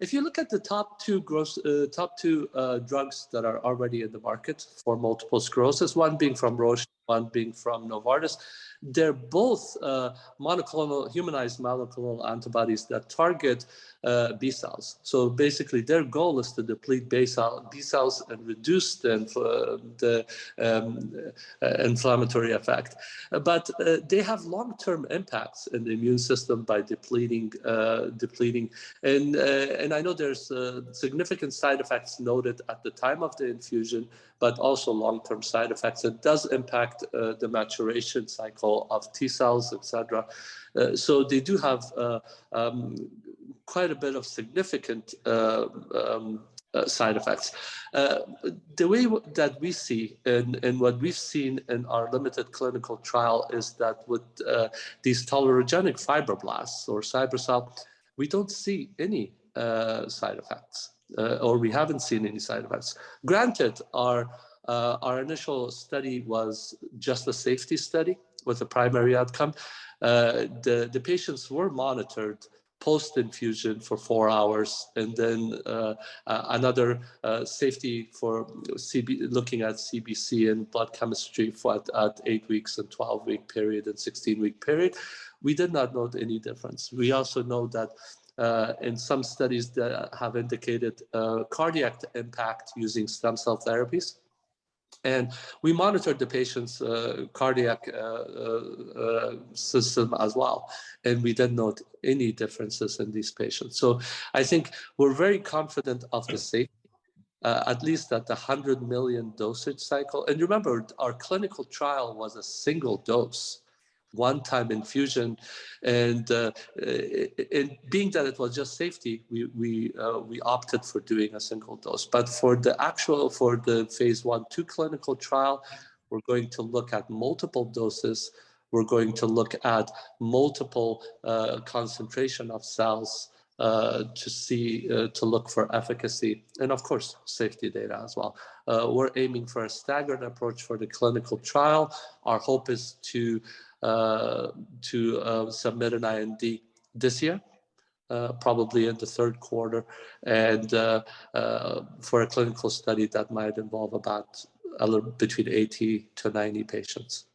if you look at the top two drugs that are already in the market for multiple sclerosis, one being from Roche, one being from Novartis, they're both humanized monoclonal antibodies that target B cells. So basically, their goal is to deplete B cells and reduce the inflammatory effect. But they have long-term impacts in the immune system by depleting. And I know there's significant side effects noted at the time of the infusion, but also long-term side effects. It does impact the maturation cycle of T cells, etc. So they do have quite a bit of significant side effects. The way that we see and what we've seen in our limited clinical trial is that with these tolerogenic fibroblasts or CybroCell, we don't see any side effects, or we haven't seen any side effects. Granted, our initial study was just a safety study with a primary outcome. The patients were monitored post-infusion for 4 hours, and then another safety for looking at CBC and blood chemistry at 8 weeks and 12-week period and 16-week period. We did not note any difference. We also know that in some studies that have indicated cardiac impact using stem cell therapies. And we monitored the patient's cardiac system as well, and we didn't note any differences in these patients. So I think we're very confident of the safety, at least at the 100 million dosage cycle. And remember, our clinical trial was a single dose, one-time infusion, and being that it was just safety, we opted for doing a single dose. But for the phase 1/2 clinical trial, we're going to look at multiple doses. We're going to look at multiple concentration of cells to look for efficacy, and of course safety data as well. We're aiming for a staggered approach for the clinical trial. Our hope is to submit an IND this year, probably in the third quarter, and for a clinical study that might involve about between 80 to 90 patients.